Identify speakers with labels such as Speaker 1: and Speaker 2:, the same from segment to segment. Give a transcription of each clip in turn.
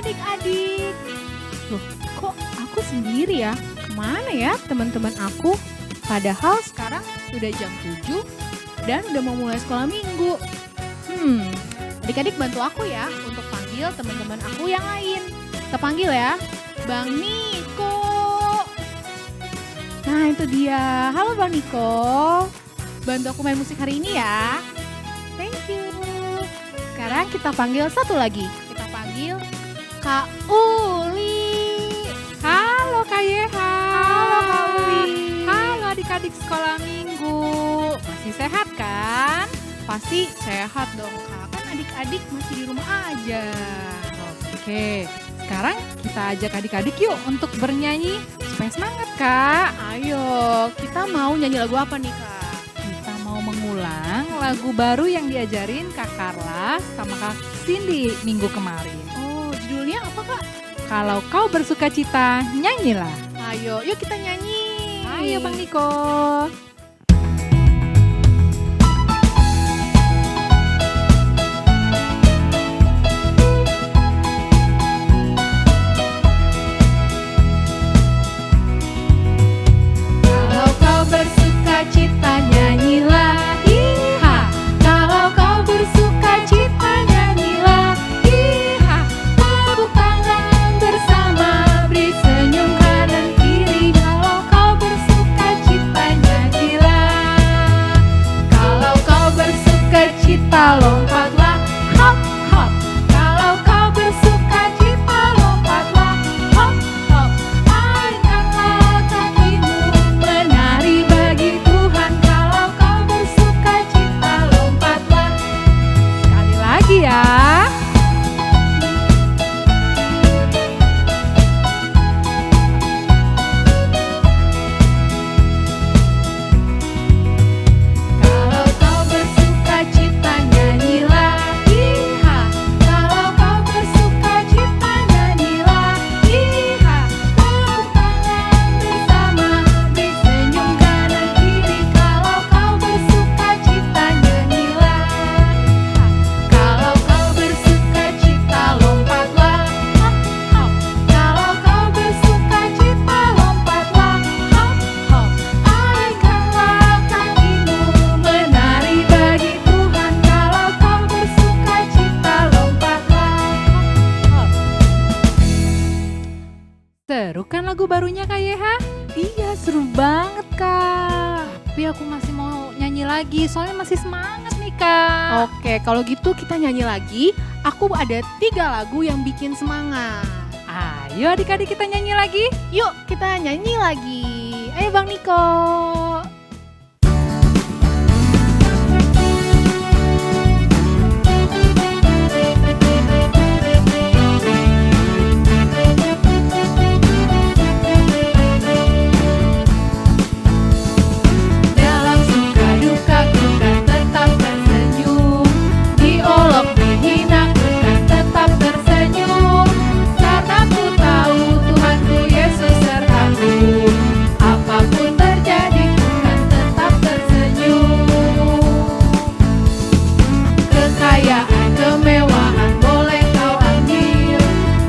Speaker 1: adik-adik. Loh, kok aku sendiri ya? Kemana ya teman-teman aku? Padahal sekarang sudah jam 7 dan udah mau mulai sekolah minggu. Adik-adik bantu aku ya untuk panggil teman-teman aku yang lain. Kita panggil ya, Bang Niko. Nah itu dia, halo Bang Niko. Bantu aku main musik hari ini ya. Thank you. Sekarang kita panggil satu lagi. Kita panggil Kak Uli.
Speaker 2: Halo Kak Yeha.
Speaker 1: Halo Kak Uli.
Speaker 2: Halo adik-adik sekolah minggu. Masih sehat kan?
Speaker 1: Pasti sehat dong Kak, kan adik-adik masih di rumah aja.
Speaker 2: Oke, sekarang kita ajak adik-adik yuk untuk bernyanyi supaya semangat Kak.
Speaker 1: Ayo, kita mau nyanyi lagu apa nih Kak?
Speaker 2: Kita mau mengulang lagu baru yang diajarin Kak Carla sama Kak Cindy minggu kemarin.
Speaker 1: Oh, judulnya apa Kak?
Speaker 2: Kalau kau bersuka cita, nyanyilah.
Speaker 1: Ayo, yuk kita nyanyi.
Speaker 2: Ayo Bang Niko.
Speaker 1: Kalau kau bersuka cita nyanyilah, iha. Kalau kau bersuka cita nyanyilah, iha. Tepuk tangan bersama, beri senyum kanan kiri. Kalau kau bersuka cita nyanyilah. Kalau kau bersuka cita lompatlah, hop hop. Kalau kau bersuka cita lompatlah, hop hop. Angkatlah kakimu menari bagi Tuhan. Kalau kau bersuka cita lompatlah.
Speaker 2: Sekali lagi ya.
Speaker 1: Kalau kau bersuka cita nyanyilah, iha. Kalau kau bersuka cita nyanyilah, iha. Tepuk tangan bersama, beri senyum kanan kiri. Kalau kau bersuka cita nyanyilah, iha. Kalau kau bersuka cita lompatlah, hop hop. Kalau kau bersuka cita lompatlah, hop hop. Angkatlah kakimu menari bagi Tuhan. Kalau kau bersuka cita lompatlah, hop hop.
Speaker 2: Seru kan lagu barunya Kak Yeha?
Speaker 1: Iya seru banget Kak.
Speaker 2: Tapi aku masih mau nyanyi lagi, soalnya masih semangat nih Kak.
Speaker 1: Oke kalau gitu kita nyanyi lagi. Aku ada 3 lagu yang bikin semangat.
Speaker 2: Ayo adik-adik kita nyanyi lagi.
Speaker 1: Yuk kita nyanyi lagi. Ayo Bang Niko. Dalam suka duka ku kan tetap tersenyum. Diolok dihina ku kan tetap tersenyum. Karena ku tahu Tuhanku Yesus sertaku. Apapun terjadi ku kan tetap tersenyum. Kekayaan, kemewahan boleh kau ambil.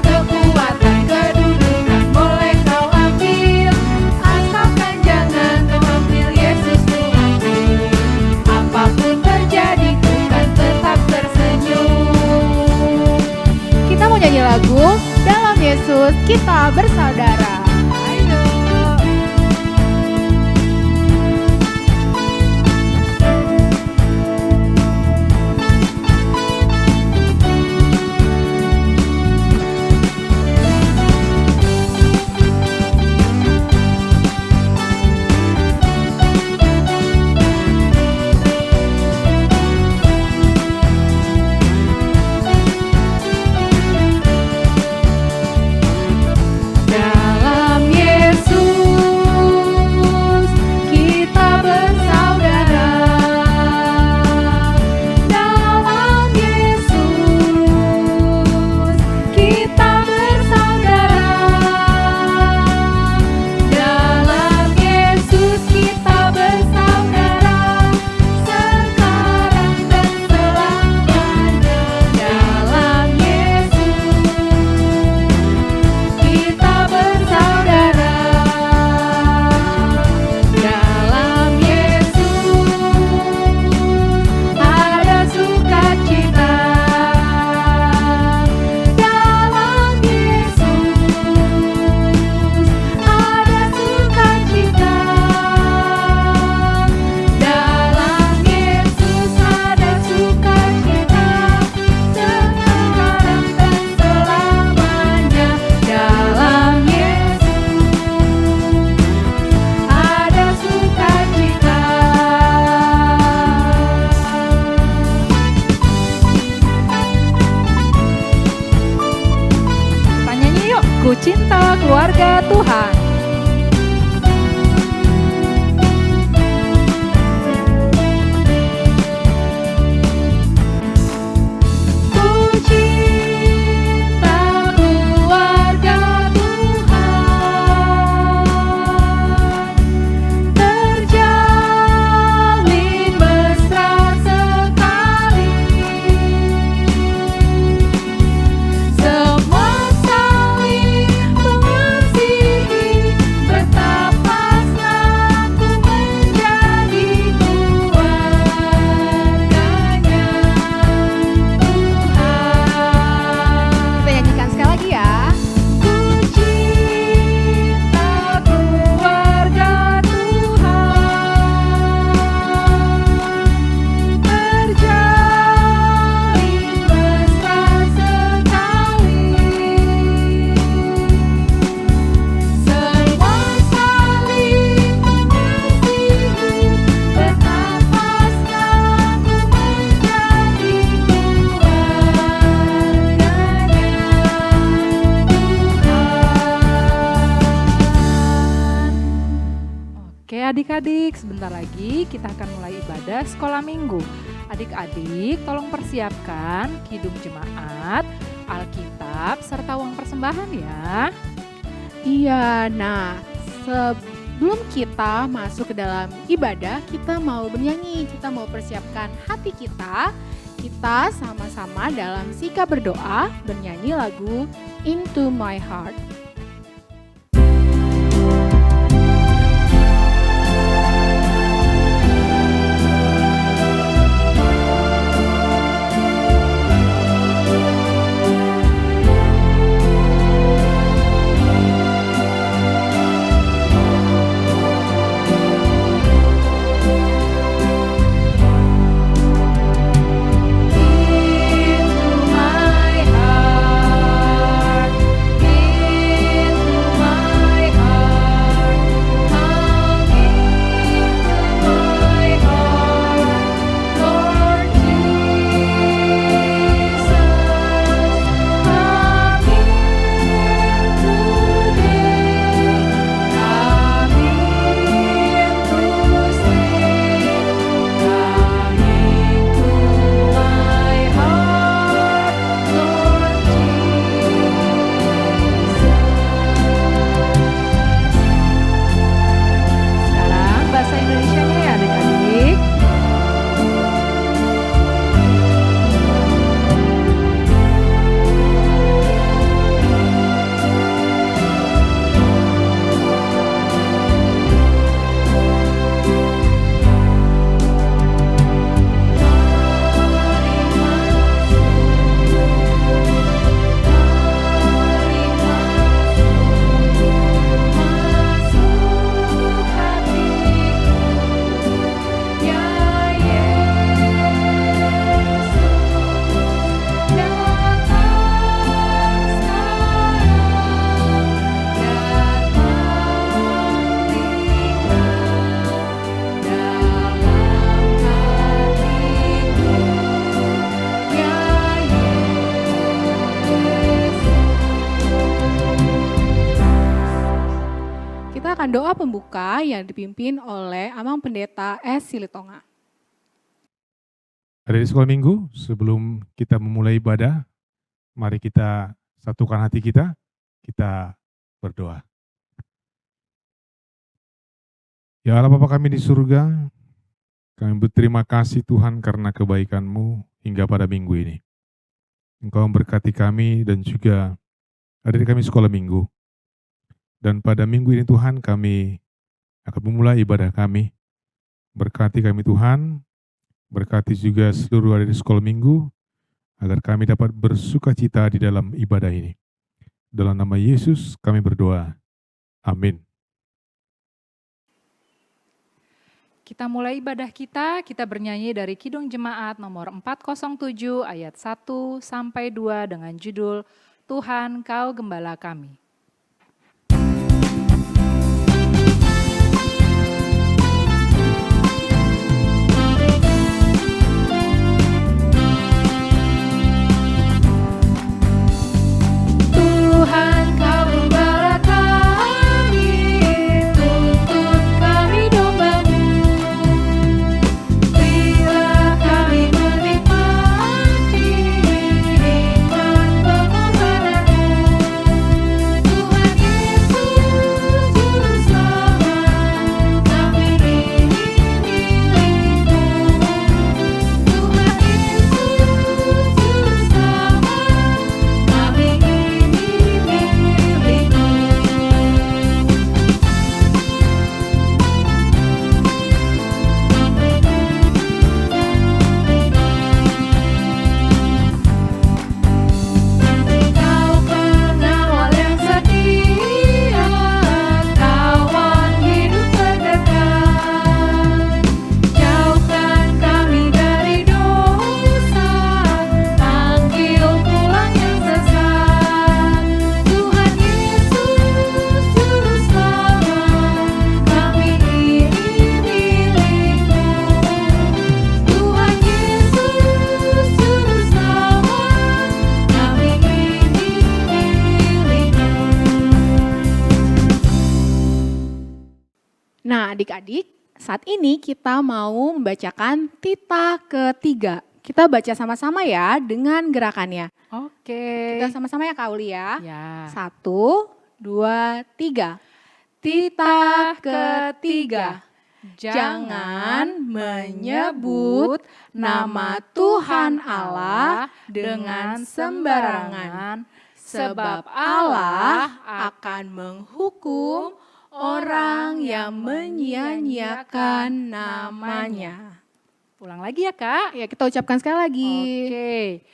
Speaker 1: Kekuatan, kedudukan boleh kau ambil. Asalkan jangan kau ambil Yesus Tuhanku. Apapun terjadi ku kan tetap tersenyum. Kita mau nyanyi lagu Dalam Yesus Kita Bersaudara. Ayo. Dalam
Speaker 2: adik-adik, sebentar lagi kita akan mulai ibadah sekolah minggu. Adik-adik, tolong persiapkan kidung jemaat, Alkitab, serta uang persembahan ya.
Speaker 1: Iya, nah sebelum kita masuk ke dalam ibadah, kita mau bernyanyi, kita mau persiapkan hati kita. Kita sama-sama dalam sikap berdoa bernyanyi lagu Into My Heart. Doa pembuka yang dipimpin oleh Amang Pendeta S. Silitonga.
Speaker 3: Ada di sekolah minggu, sebelum kita memulai ibadah, mari kita satukan hati kita berdoa. Ya Allah Bapa kami di surga, kami berterima kasih Tuhan karena kebaikan-Mu hingga pada minggu ini. Engkau memberkati kami dan juga adik kami sekolah minggu. Dan pada minggu ini Tuhan kami akan memulai ibadah kami. Berkati kami Tuhan, berkati juga seluruh adik di sekolah minggu, agar kami dapat bersuka cita di dalam ibadah ini. Dalam nama Yesus kami berdoa. Amin.
Speaker 2: Kita mulai ibadah kita bernyanyi dari Kidung Jemaat nomor 407 ayat 1 sampai 2 dengan judul Tuhan Kau Gembala Kami.
Speaker 4: Tuhan
Speaker 1: Nah, adik-adik, saat ini kita mau membacakan titah ketiga. Kita baca sama-sama ya dengan gerakannya.
Speaker 2: Oke.
Speaker 1: Kita sama-sama ya Kak Uli ya.
Speaker 2: Ya.
Speaker 1: 1, 2, 3. Titah ketiga. Jangan menyebut nama Tuhan Allah dengan sembarangan, sebab Allah akan menghukum orang yang menyia-nyiakan namanya.
Speaker 2: Ulang lagi ya Kak.
Speaker 1: Ya, kita ucapkan sekali lagi.
Speaker 2: Oke.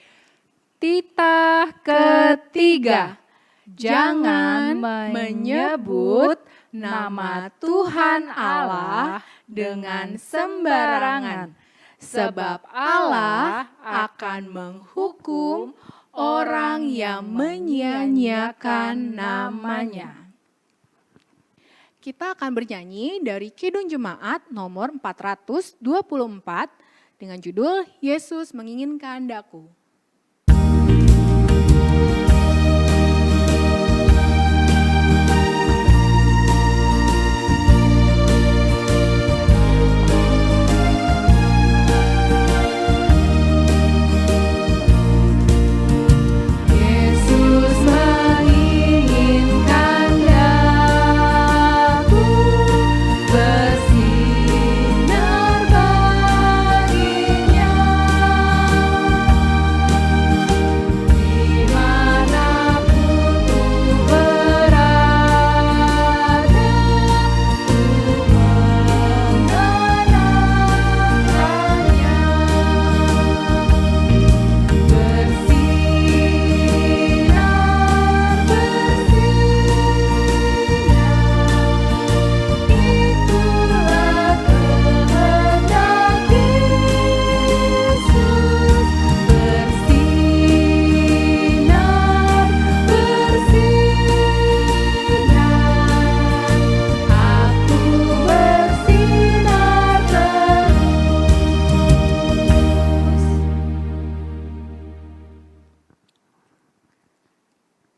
Speaker 2: Titah ketiga.
Speaker 1: Jangan menyebut nama Tuhan Allah dengan sembarangan, sebab Allah akan menghukum orang yang menyia-nyiakan namanya. Kita akan bernyanyi dari Kidung Jemaat nomor 424 dengan judul Yesus Menginginkan Daku. Yesus menginginkan daku bersinar baginya. Dimanapun ku berada, ku mengenangkannya.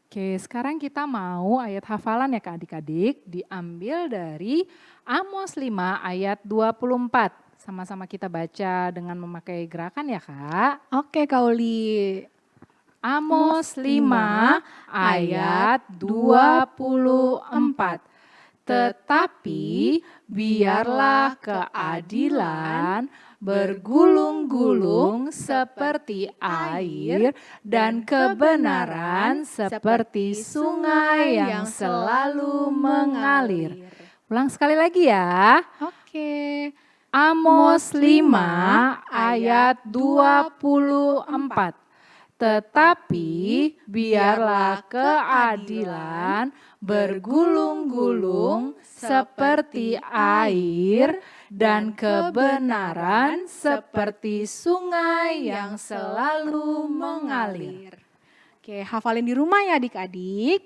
Speaker 2: Oke, sekarang kita mau ayat hafalan ya Kak adik-adik, diambil dari Amos 5 ayat 24. Sama-sama kita baca dengan memakai gerakan ya Kak.
Speaker 1: Oke Kak Uli.
Speaker 2: Amos 5 ayat 24. Tetapi biarlah keadilan bergulung-gulung seperti air dan kebenaran seperti sungai yang selalu mengalir. Ulang sekali lagi ya.
Speaker 1: Oke.
Speaker 2: Amos 5 ayat 24. Tetapi biarlah keadilan bergulung-gulung seperti air dan kebenaran seperti sungai yang selalu mengalir.
Speaker 1: Oke, hafalin di rumah ya adik-adik.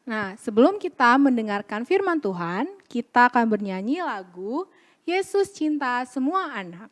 Speaker 1: Nah, sebelum kita mendengarkan firman Tuhan, kita akan bernyanyi lagu Yesus Cinta Semua Anak.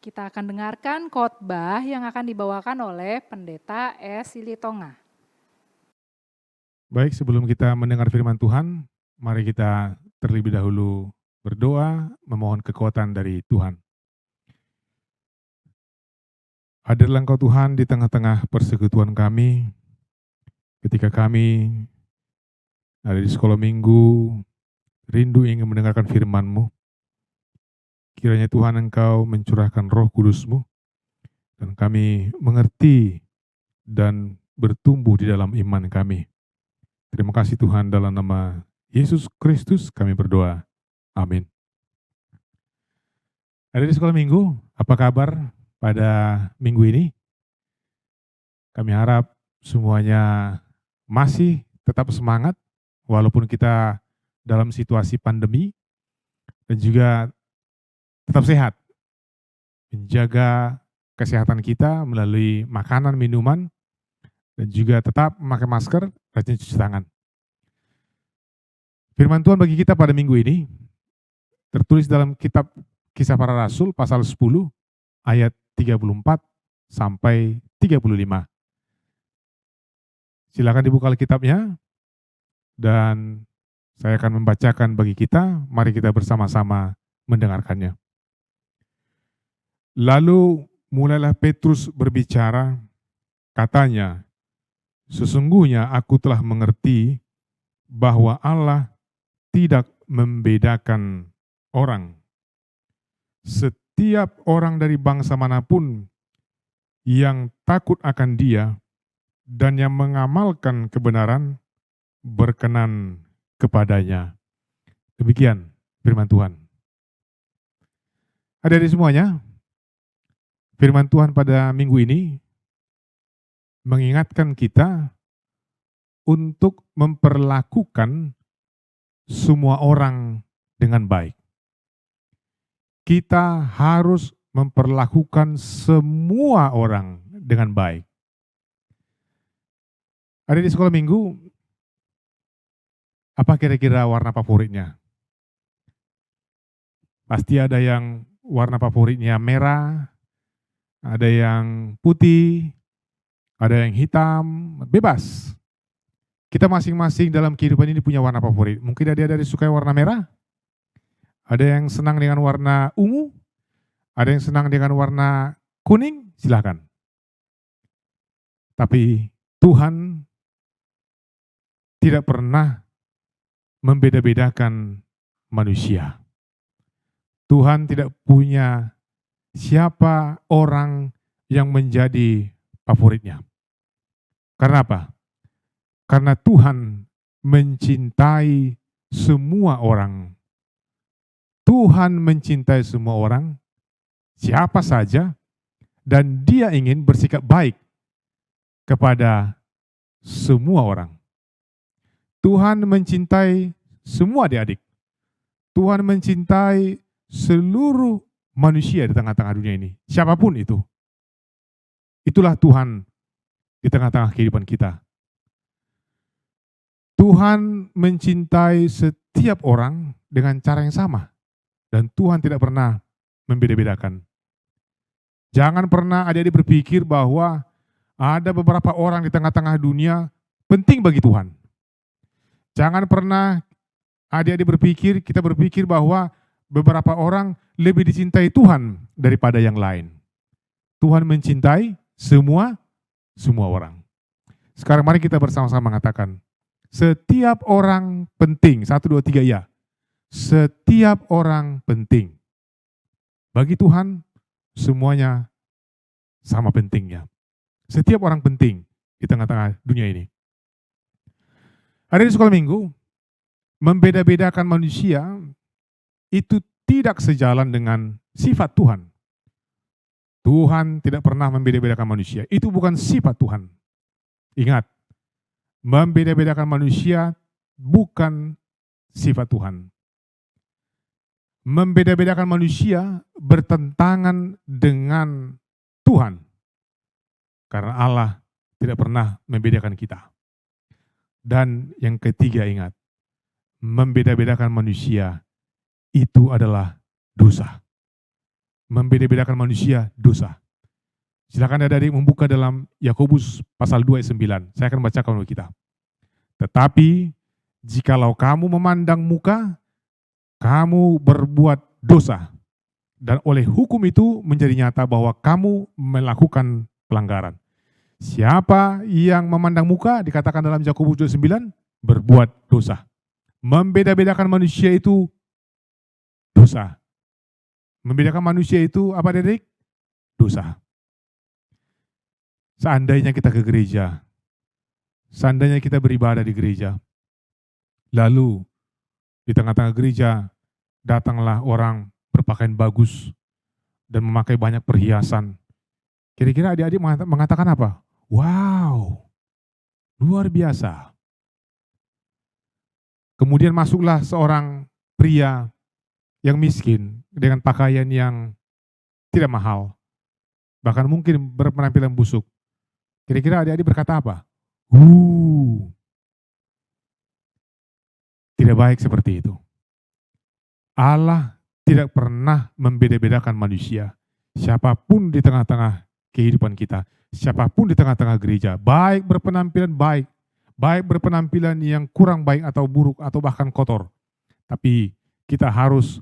Speaker 2: Kita akan dengarkan khotbah yang akan dibawakan oleh Pendeta S. Silitonga.
Speaker 3: Baik, sebelum kita mendengar firman Tuhan, mari kita terlebih dahulu berdoa, memohon kekuatan dari Tuhan. Hadirlah Engkau Tuhan di tengah-tengah persekutuan kami, ketika kami ada di sekolah minggu, rindu ingin mendengarkan firman-Mu, kiranya Tuhan Engkau mencurahkan Roh Kudus-Mu, dan kami mengerti dan bertumbuh di dalam iman kami. Terima kasih Tuhan, dalam nama Yesus Kristus kami berdoa. Amin. Ada di sekolah minggu, apa kabar pada minggu ini? Kami harap semuanya masih tetap semangat, walaupun kita dalam situasi pandemi, dan juga tetap sehat. Menjaga kesehatan kita melalui makanan, minuman, dan juga tetap memakai masker, rajin cuci tangan. Firman Tuhan bagi kita pada minggu ini tertulis dalam kitab Kisah Para Rasul pasal 10 ayat 34 sampai 35. Silakan dibuka Alkitabnya dan saya akan membacakan bagi kita. Mari kita bersama-sama mendengarkannya. Lalu mulailah Petrus berbicara, katanya, "Sesungguhnya aku telah mengerti bahwa Allah tidak membedakan orang. Setiap orang dari bangsa manapun yang takut akan Dia dan yang mengamalkan kebenaran berkenan kepadanya." Demikian firman Tuhan. Hadirin semuanya, firman Tuhan pada minggu ini mengingatkan kita untuk memperlakukan semua orang dengan baik. Kita harus memperlakukan semua orang dengan baik. Ada di sekolah minggu, apa kira-kira warna favoritnya? Pasti ada yang warna favoritnya merah, ada yang putih, ada yang hitam, bebas. Kita masing-masing dalam kehidupan ini punya warna favorit. Mungkin ada yang suka warna merah, ada yang senang dengan warna ungu, ada yang senang dengan warna kuning, silakan. Tapi Tuhan tidak pernah membeda-bedakan manusia. Tuhan tidak punya siapa orang yang menjadi favoritnya. Karena apa? Karena Tuhan mencintai semua orang. Tuhan mencintai semua orang, siapa saja, dan Dia ingin bersikap baik kepada semua orang. Tuhan mencintai semua adik-adik. Tuhan mencintai seluruh manusia di tengah-tengah dunia ini, siapapun itu. Itulah Tuhan di tengah-tengah kehidupan kita. Tuhan mencintai setiap orang dengan cara yang sama. Dan Tuhan tidak pernah membeda-bedakan. Jangan pernah adik-adik berpikir bahwa ada beberapa orang di tengah-tengah dunia penting bagi Tuhan. Jangan pernah adik-adik kita berpikir bahwa beberapa orang lebih dicintai Tuhan daripada yang lain. Tuhan mencintai semua orang. Sekarang mari kita bersama-sama mengatakan, setiap orang penting. 1, 2, 3 ya. Setiap orang penting. Bagi Tuhan, semuanya sama pentingnya. Setiap orang penting di tengah-tengah dunia ini. Hari di sekolah minggu, membeda-bedakan manusia itu tidak sejalan dengan sifat Tuhan. Tuhan tidak pernah membeda-bedakan manusia. Itu bukan sifat Tuhan. Ingat, membeda-bedakan manusia bukan sifat Tuhan. Membeda-bedakan manusia bertentangan dengan Tuhan. Karena Allah tidak pernah membedakan kita. Dan yang ketiga ingat, membeda-bedakan manusia itu adalah dosa. Membeda-bedakan manusia dosa. Silakan adik-adik membuka dalam Yakobus pasal 2 ayat 9. Saya akan bacakan untuk kita. Tetapi jikalau kamu memandang muka, kamu berbuat dosa, dan oleh hukum itu menjadi nyata bahwa kamu melakukan pelanggaran. Siapa yang memandang muka, dikatakan dalam Yakobus 2:9, berbuat dosa. Membeda-bedakan manusia itu dosa. Membedakan manusia itu apa, Dedek? Dosa. Seandainya kita ke gereja, seandainya kita beribadah di gereja, lalu di tengah-tengah gereja datanglah orang berpakaian bagus dan memakai banyak perhiasan. Kira-kira adik-adik mengatakan apa? Wow, luar biasa. Kemudian masuklah seorang pria yang miskin dengan pakaian yang tidak mahal, bahkan mungkin berpenampilan busuk. Kira-kira adik-adik berkata apa? Tidak baik seperti itu. Allah tidak pernah membeda-bedakan manusia. Siapapun di tengah-tengah kehidupan kita, siapapun di tengah-tengah gereja, baik berpenampilan baik, baik berpenampilan yang kurang baik atau buruk atau bahkan kotor, tapi kita harus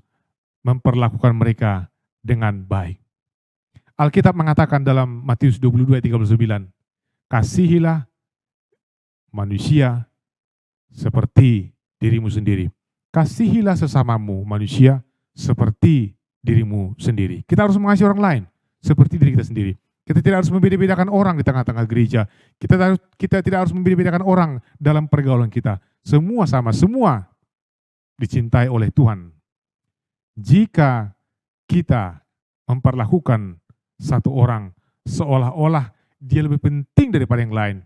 Speaker 3: memperlakukan mereka dengan baik. Alkitab mengatakan dalam Matius 22:39, kasihilah manusia seperti dirimu sendiri. Kasihilah sesamamu manusia seperti dirimu sendiri. Kita harus mengasihi orang lain seperti diri kita sendiri. Kita tidak harus membeda-bedakan orang di tengah-tengah gereja. Kita tidak harus membeda-bedakan orang dalam pergaulan kita. Semua sama, semua dicintai oleh Tuhan. Jika kita memperlakukan satu orang seolah-olah dia lebih penting daripada yang lain,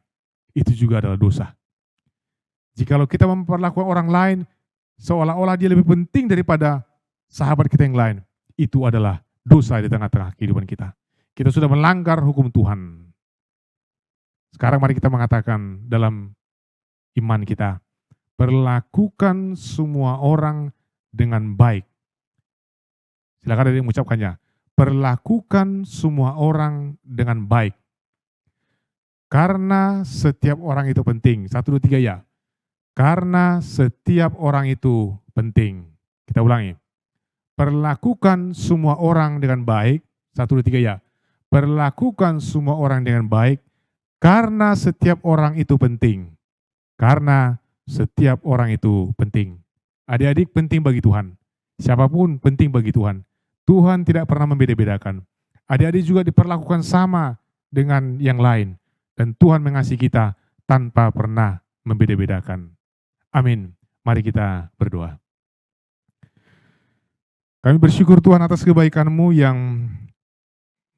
Speaker 3: itu juga adalah dosa. Jikalau kita memperlakukan orang lain seolah-olah dia lebih penting daripada sahabat kita yang lain, itu adalah dosa di tengah-tengah kehidupan kita. Kita sudah melanggar hukum Tuhan. Sekarang mari kita mengatakan dalam iman kita, perlakukan semua orang dengan baik. Silakan ada yang mengucapkannya. Perlakukan semua orang dengan baik. Karena setiap orang itu penting. 1, 2, 3 ya. Karena setiap orang itu penting. Kita ulangi. Perlakukan semua orang dengan baik. 1, 2, 3 ya. Perlakukan semua orang dengan baik. Karena setiap orang itu penting. Karena setiap orang itu penting. Adik-adik penting bagi Tuhan. Siapapun penting bagi Tuhan. Tuhan tidak pernah membeda-bedakan. Adik-adik juga diperlakukan sama dengan yang lain. Dan Tuhan mengasihi kita tanpa pernah membeda-bedakan. Amin. Mari kita berdoa. Kami bersyukur Tuhan atas kebaikan-Mu yang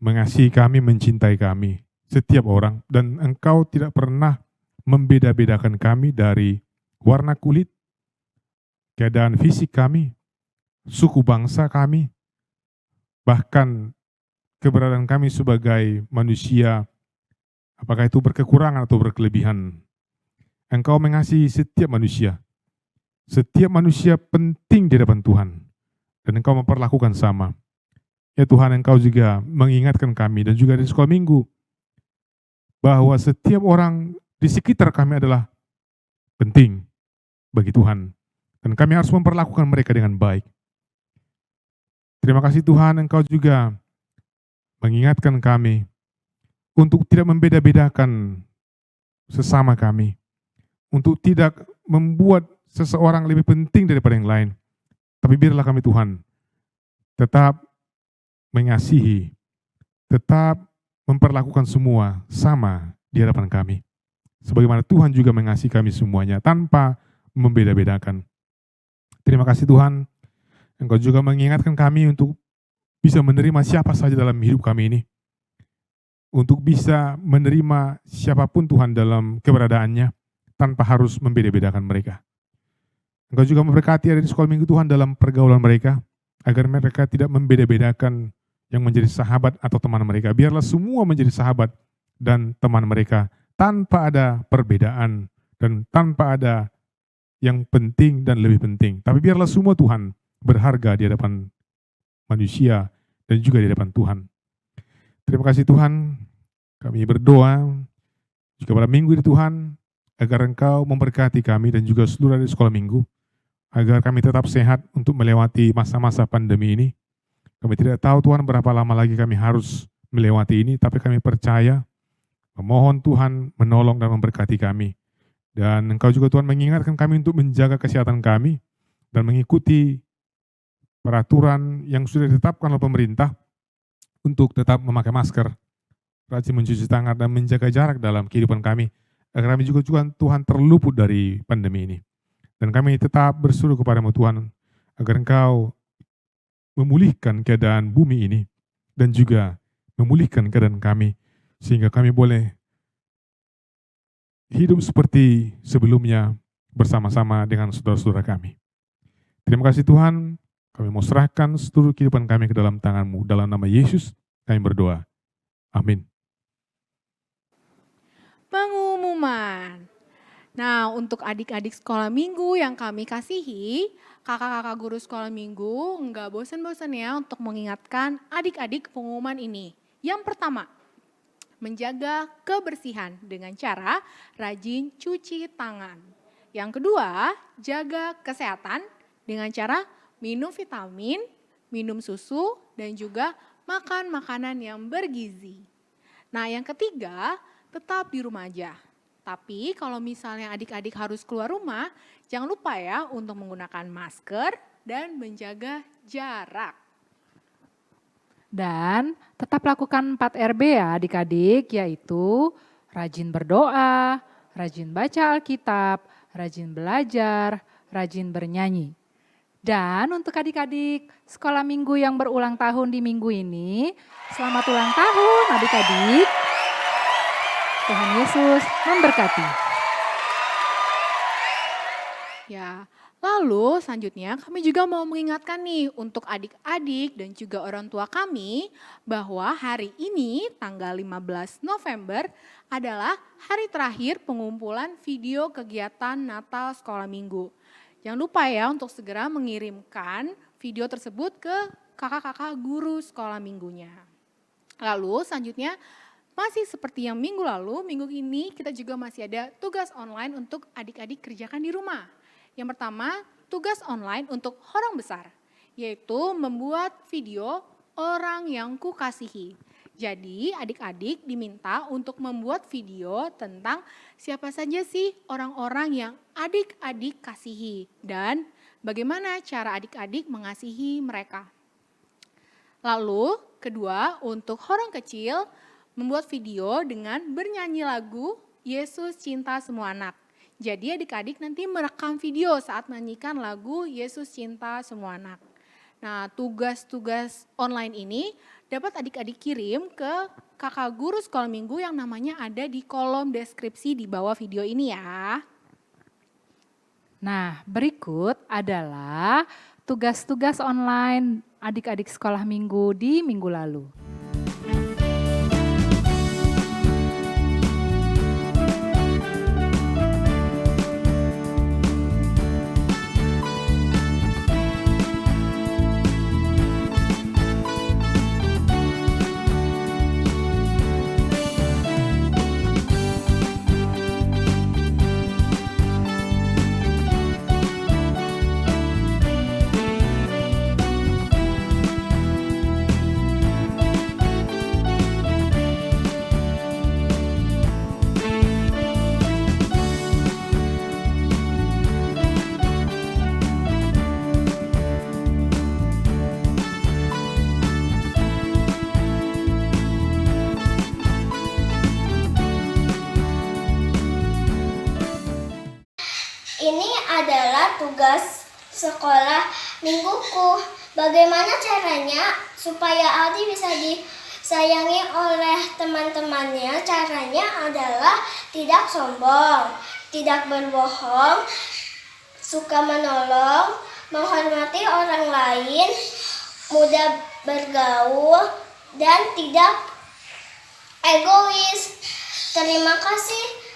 Speaker 3: mengasihi kami, mencintai kami, setiap orang. Dan Engkau tidak pernah membeda-bedakan kami dari warna kulit, keadaan fisik kami, suku bangsa kami, bahkan keberadaan kami sebagai manusia, apakah itu berkekurangan atau berkelebihan. Engkau mengasihi setiap manusia. Setiap manusia penting di depan Tuhan. Dan Engkau memperlakukan sama. Ya Tuhan, Engkau juga mengingatkan kami dan juga di sekolah minggu, bahwa setiap orang di sekitar kami adalah penting bagi Tuhan. Dan kami harus memperlakukan mereka dengan baik. Terima kasih Tuhan, Engkau juga mengingatkan kami untuk tidak membeda-bedakan sesama kami. Untuk tidak membuat seseorang lebih penting daripada yang lain. Tapi biarlah kami Tuhan tetap mengasihi, tetap memperlakukan semua sama di hadapan kami. Sebagaimana Tuhan juga mengasihi kami semuanya tanpa membeda-bedakan. Terima kasih Tuhan, Engkau juga mengingatkan kami untuk bisa menerima siapa saja dalam hidup kami ini. Untuk bisa menerima siapapun Tuhan dalam keberadaannya, tanpa harus membeda-bedakan mereka. Engkau juga memberkati ada di sekolah minggu Tuhan dalam pergaulan mereka, agar mereka tidak membeda-bedakan yang menjadi sahabat atau teman mereka. Biarlah semua menjadi sahabat dan teman mereka tanpa ada perbedaan dan tanpa ada yang penting dan lebih penting. Tapi biarlah semua Tuhan berharga di hadapan manusia dan juga di hadapan Tuhan. Terima kasih Tuhan, kami berdoa juga pada minggu ini Tuhan, agar Engkau memberkati kami dan juga seluruh di sekolah minggu, agar kami tetap sehat untuk melewati masa-masa pandemi ini. Kami tidak tahu Tuhan berapa lama lagi kami harus melewati ini, tapi kami percaya memohon Tuhan menolong dan memberkati kami. Dan Engkau juga Tuhan mengingatkan kami untuk menjaga kesehatan kami dan mengikuti peraturan yang sudah ditetapkan oleh pemerintah untuk tetap memakai masker, rajin mencuci tangan dan menjaga jarak dalam kehidupan kami, agar kami juga Tuhan terluput dari pandemi ini. Dan kami tetap berseru kepadamu Tuhan, agar Engkau memulihkan keadaan bumi ini dan juga memulihkan keadaan kami, sehingga kami boleh hidup seperti sebelumnya bersama-sama dengan saudara-saudara kami. Terima kasih Tuhan, kami mau serahkan seluruh kehidupan kami ke dalam tangan-Mu. Dalam nama Yesus kami berdoa. Amin.
Speaker 1: Pengumuman. Nah, untuk adik-adik sekolah minggu yang kami kasihi, kakak-kakak guru sekolah minggu nggak bosan-bosan ya untuk mengingatkan adik-adik pengumuman ini. Yang pertama, menjaga kebersihan dengan cara rajin cuci tangan. Yang kedua, jaga kesehatan dengan cara minum vitamin, minum susu, dan juga makan makanan yang bergizi. Nah, yang ketiga, tetap di rumah aja. Tapi kalau misalnya adik-adik harus keluar rumah, jangan lupa ya untuk menggunakan masker dan menjaga jarak.
Speaker 2: Dan tetap lakukan 4 RB ya adik-adik, yaitu rajin berdoa, rajin baca Alkitab, rajin belajar, rajin bernyanyi. Dan untuk adik-adik sekolah minggu yang berulang tahun di minggu ini, selamat ulang tahun adik-adik. Tuhan Yesus memberkati.
Speaker 1: Ya, lalu selanjutnya kami juga mau mengingatkan nih untuk adik-adik dan juga orang tua kami bahwa hari ini tanggal 15 November adalah hari terakhir pengumpulan video kegiatan Natal sekolah minggu. Jangan lupa ya untuk segera mengirimkan video tersebut ke kakak-kakak guru sekolah minggunya. Lalu selanjutnya masih seperti yang minggu lalu, minggu ini kita juga masih ada tugas online untuk adik-adik kerjakan di rumah. Yang pertama, tugas online untuk orang besar, yaitu membuat video orang yang kukasihi. Jadi adik-adik diminta untuk membuat video tentang siapa saja sih orang-orang yang adik-adik kasihi dan bagaimana cara adik-adik mengasihi mereka. Lalu kedua, untuk orang kecil membuat video dengan bernyanyi lagu Yesus Cinta Semua Anak. Jadi adik-adik nanti merekam video saat menyanyikan lagu Yesus Cinta Semua Anak. Nah, tugas-tugas online ini dapat adik-adik kirim ke kakak guru sekolah minggu yang namanya ada di kolom deskripsi di bawah video ini ya.
Speaker 2: Nah, berikut adalah tugas-tugas online adik-adik sekolah minggu di minggu lalu.
Speaker 4: Ini adalah tugas sekolah mingguku. Bagaimana caranya supaya Aldi bisa disayangi oleh teman-temannya? Caranya adalah tidak sombong, tidak berbohong, suka menolong, menghormati orang lain, mudah bergaul, dan tidak egois. Terima kasih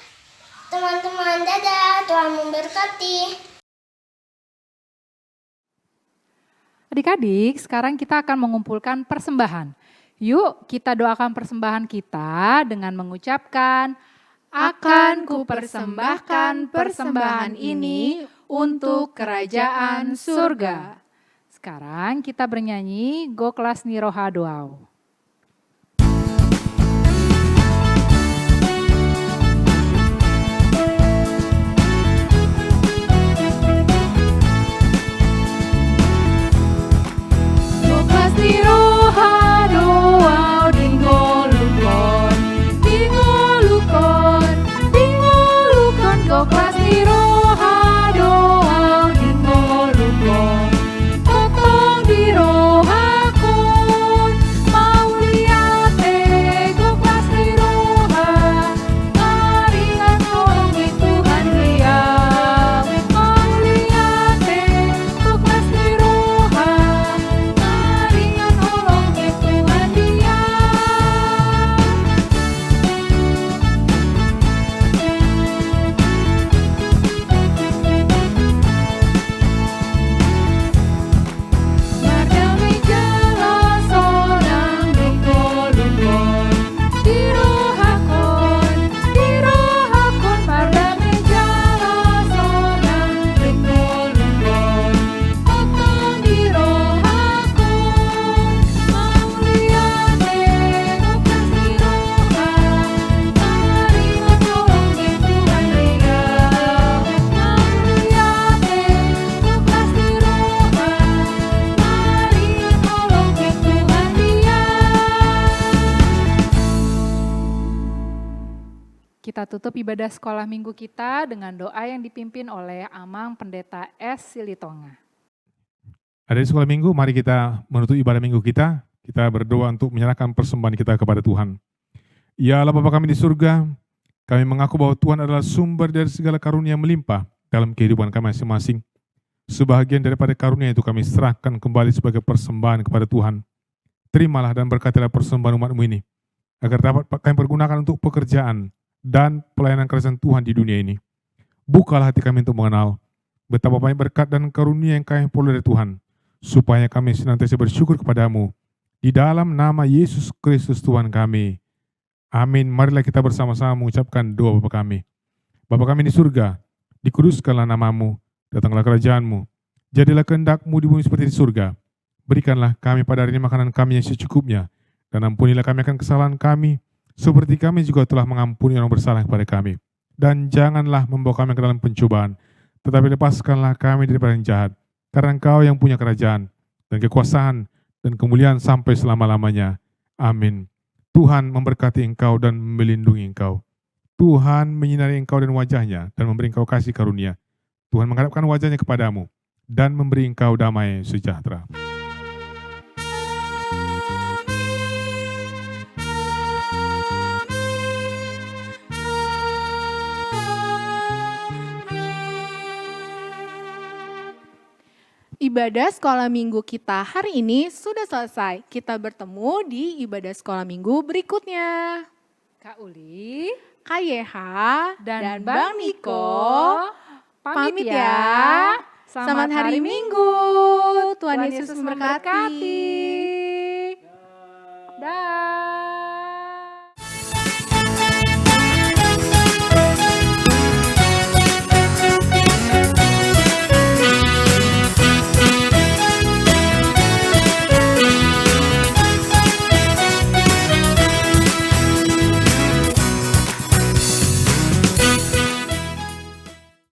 Speaker 4: teman-teman, dadah, Tuhan memberkati.
Speaker 2: Adik-adik, sekarang kita akan mengumpulkan persembahan. Yuk kita doakan persembahan kita dengan mengucapkan, akan kupersembahkan persembahan ini untuk kerajaan surga. Sekarang kita bernyanyi Go Kelas Niroha Doau. kita tutup ibadah sekolah minggu kita dengan doa yang dipimpin oleh Amang Pendeta S. Silitonga.
Speaker 3: Ada di sekolah minggu, mari kita menutup ibadah minggu kita. Kita berdoa untuk menyerahkan persembahan kita kepada Tuhan. Ya Allah Bapa kami di surga, kami mengaku bahwa Tuhan adalah sumber dari segala karunia yang melimpah dalam kehidupan kami masing-masing. Sebahagian daripada karunia itu kami serahkan kembali sebagai persembahan kepada Tuhan. Terimalah dan berkatilah persembahan umat-Mu ini, agar dapat kami pergunakan untuk pekerjaan dan pelayanan kerajaan Tuhan di dunia ini. Bukalah hati kami untuk mengenal betapa banyak berkat dan karunia yang kami peroleh dari Tuhan, supaya kami senantiasa bersyukur kepadamu. Di dalam nama Yesus Kristus Tuhan kami. Amin. Marilah kita bersama-sama mengucapkan doa Bapa kami. Bapa kami di surga, dikuduskanlah namamu, datanglah kerajaanmu. Jadilah kehendak-Mu di bumi seperti di surga. Berikanlah kami pada hari ini makanan kami yang secukupnya, dan ampunilah kami akan kesalahan kami, seperti kami juga telah mengampuni orang bersalah kepada kami. Dan janganlah membawa kami ke dalam pencobaan, tetapi lepaskanlah kami daripada yang jahat, karena Engkau yang punya kerajaan, dan kekuasaan, dan kemuliaan sampai selama-lamanya. Amin. Tuhan memberkati engkau dan melindungi engkau. Tuhan menyinari engkau dan wajahnya, dan memberi engkau kasih karunia. Tuhan menghadapkan wajahnya kepadamu, dan memberi engkau damai sejahtera.
Speaker 1: Ibadah sekolah minggu kita hari ini sudah selesai. Kita bertemu di ibadah sekolah minggu berikutnya.
Speaker 2: Kak Uli
Speaker 1: Kak YH
Speaker 2: dan Bang Niko pamit ya.
Speaker 1: Selamat hari Minggu. Tuhan Yesus memberkati.
Speaker 2: Dah.